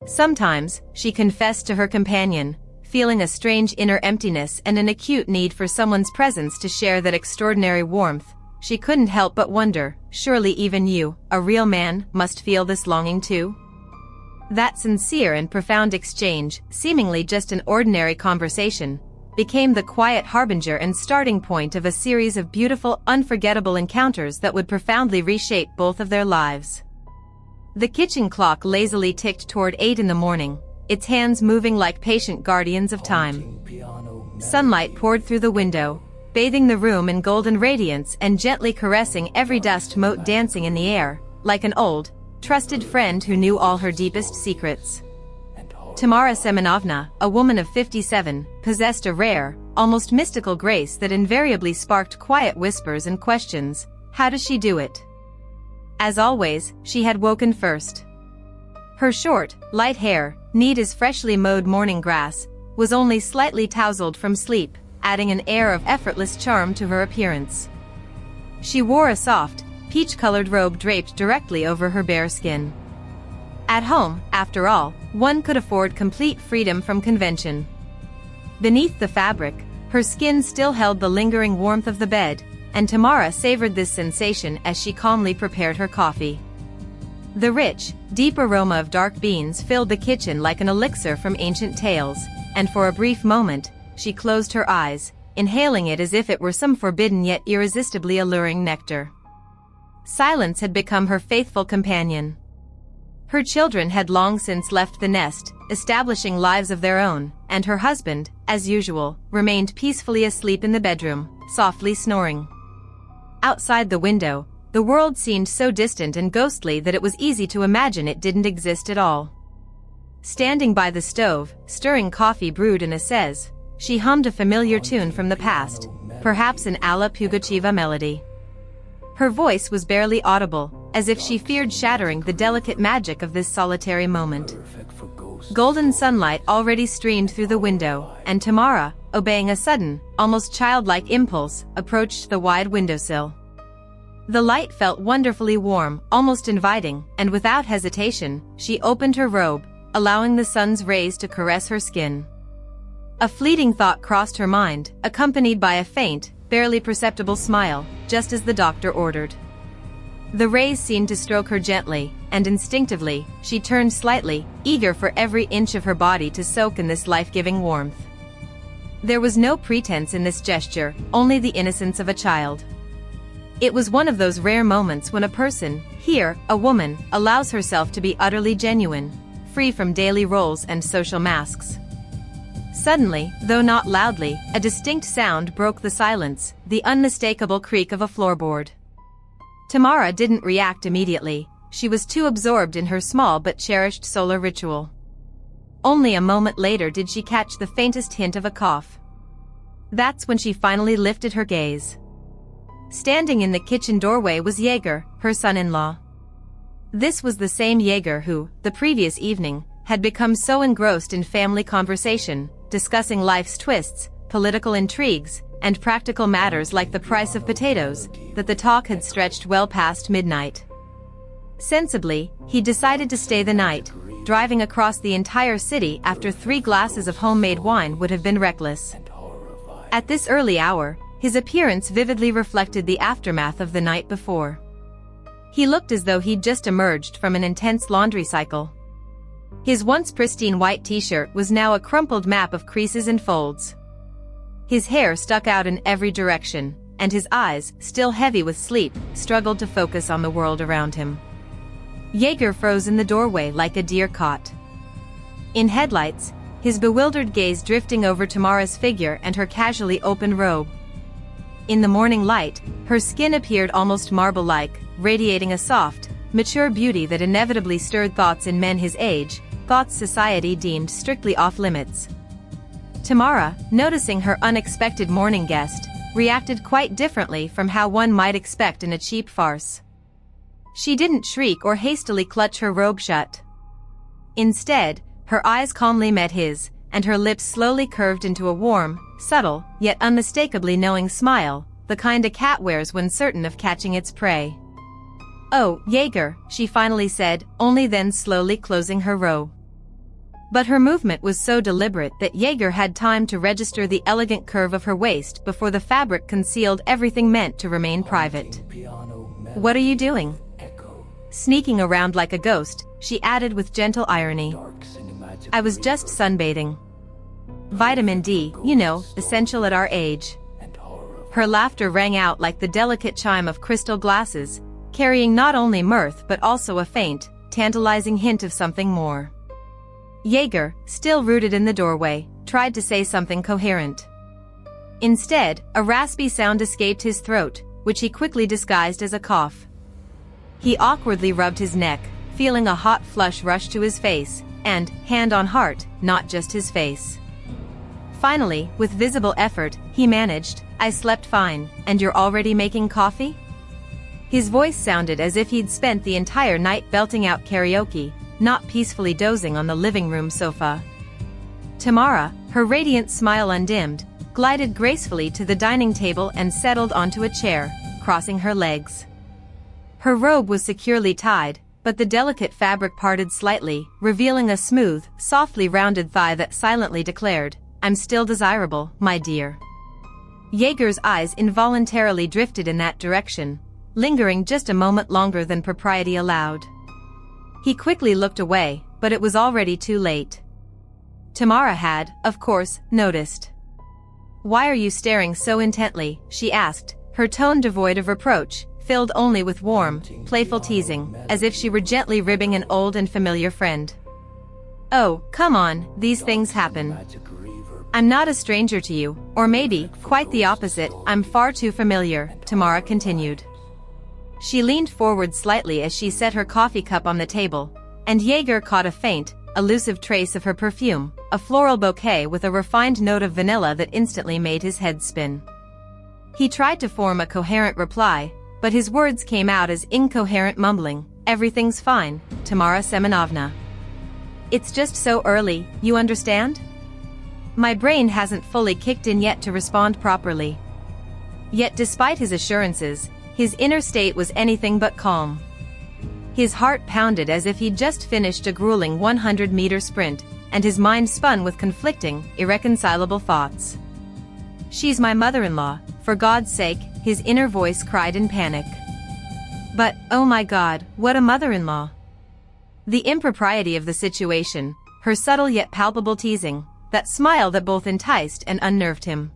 Sometimes, she confessed to her companion, feeling a strange inner emptiness and an acute need for someone's presence to share that extraordinary warmth. She couldn't help but wonder, surely even you, a real man, must feel this longing too? That sincere and profound exchange, seemingly just an ordinary conversation, became the quiet harbinger and starting point of a series of beautiful, unforgettable encounters that would profoundly reshape both of their lives. The kitchen clock lazily ticked toward 8 in the morning, its hands moving like patient guardians of time. Sunlight poured through the window, bathing the room in golden radiance and gently caressing every dust mote dancing in the air, like an old, trusted friend who knew all her deepest secrets. Tamara Semyonovna, a woman of 57, possessed a rare, almost mystical grace that invariably sparked quiet whispers and questions. How does she do it? As always, she had woken first. Her short, light hair, neat as freshly mowed morning grass, was only slightly tousled from sleep, adding an air of effortless charm to her appearance. She wore a soft, peach-colored robe draped directly over her bare skin. At home, after all, one could afford complete freedom from convention. Beneath the fabric, her skin still held the lingering warmth of the bed, and Tamara savored this sensation as she calmly prepared her coffee. The rich, deep aroma of dark beans filled the kitchen like an elixir from ancient tales, and for a brief moment, she closed her eyes, inhaling it as if it were some forbidden yet irresistibly alluring nectar. Silence had become her faithful companion. Her children had long since left the nest, establishing lives of their own, and her husband, as usual, remained peacefully asleep in the bedroom, softly snoring. Outside the window, the world seemed so distant and ghostly that it was easy to imagine it didn't exist at all. Standing by the stove, stirring coffee brewed in a seize, she hummed a familiar tune from the past, perhaps an Alla Pugachiva melody. Her voice was barely audible, as if she feared shattering the delicate magic of this solitary moment. Golden sunlight already streamed through the window, and Tamara, obeying a sudden, almost childlike impulse, approached the wide windowsill. The light felt wonderfully warm, almost inviting, and without hesitation, she opened her robe, allowing the sun's rays to caress her skin. A fleeting thought crossed her mind, accompanied by a faint, barely perceptible smile, just as the doctor ordered. The rays seemed to stroke her gently, and instinctively, she turned slightly, eager for every inch of her body to soak in this life-giving warmth. There was no pretense in this gesture, only the innocence of a child. It was one of those rare moments when a person, here, a woman, allows herself to be utterly genuine, free from daily roles and social masks. Suddenly, though not loudly, a distinct sound broke the silence, the unmistakable creak of a floorboard. Tamara didn't react immediately, she was too absorbed in her small but cherished solar ritual. Only a moment later did she catch the faintest hint of a cough. That's when she finally lifted her gaze. Standing in the kitchen doorway was Egor, her son-in-law. This was the same Egor who, the previous evening, had become so engrossed in family conversation, discussing life's twists, political intrigues, and practical matters like the price of potatoes, that the talk had stretched well past midnight. Sensibly, he decided to stay the night. Driving across the entire city after 3 glasses of homemade wine would have been reckless. At this early hour, his appearance vividly reflected the aftermath of the night before. He looked as though he'd just emerged from an intense laundry cycle. His once pristine white t-shirt was now a crumpled map of creases and folds. His hair stuck out in every direction, and his eyes, still heavy with sleep, struggled to focus on the world around him. Egor froze in the doorway like a deer caught in headlights, his bewildered gaze drifting over Tamara's figure and her casually open robe. In the morning light, her skin appeared almost marble-like, radiating a soft, mature beauty that inevitably stirred thoughts in men his age, thoughts society deemed strictly off-limits. Tamara, noticing her unexpected morning guest, reacted quite differently from how one might expect in a cheap farce. She didn't shriek or hastily clutch her robe shut. Instead, her eyes calmly met his, and her lips slowly curved into a warm, subtle, yet unmistakably knowing smile, the kind a cat wears when certain of catching its prey. "Oh, Egor," she finally said, only then slowly closing her robe. But her movement was so deliberate that Egor had time to register the elegant curve of her waist before the fabric concealed everything meant to remain private. "What are you doing?" Sneaking around like a ghost, she added with gentle irony. "I was just sunbathing. Vitamin D, you know, essential at our age." Her laughter rang out like the delicate chime of crystal glasses, carrying not only mirth but also a faint, tantalizing hint of something more. Egor, still rooted in the doorway, tried to say something coherent. Instead, a raspy sound escaped his throat, which he quickly disguised as a cough. He awkwardly rubbed his neck, feeling a hot flush rush to his face, and, hand on heart, not just his face. Finally, with visible effort, he managed, "I slept fine, and you're already making coffee?" His voice sounded as if he'd spent the entire night belting out karaoke, not peacefully dozing on the living room sofa. Tamara, her radiant smile undimmed, glided gracefully to the dining table and settled onto a chair, crossing her legs. Her robe was securely tied, but the delicate fabric parted slightly, revealing a smooth, softly rounded thigh that silently declared, "I'm still desirable, my dear." Egor's eyes involuntarily drifted in that direction, lingering just a moment longer than propriety allowed. He quickly looked away, but it was already too late. Tamara had, of course, noticed. "Why are you staring so intently?" she asked, her tone devoid of reproach, filled only with warm, playful teasing, as if she were gently ribbing an old and familiar friend. "Oh, come on, these things happen. I'm not a stranger to you, or maybe, quite the opposite, I'm far too familiar," Tamara continued. She leaned forward slightly as she set her coffee cup on the table, and Egor caught a faint, elusive trace of her perfume, a floral bouquet with a refined note of vanilla that instantly made his head spin. He tried to form a coherent reply, but his words came out as incoherent mumbling. "Everything's fine, Tamara Semyonovna. It's just so early, you understand? My brain hasn't fully kicked in yet to respond properly." Yet despite his assurances, his inner state was anything but calm. His heart pounded as if he'd just finished a grueling 100-meter sprint, and his mind spun with conflicting, irreconcilable thoughts. "She's my mother-in-law, for God's sake," his inner voice cried in panic. But, oh my God, what a mother-in-law! The impropriety of the situation, her subtle yet palpable teasing, that smile that both enticed and unnerved him.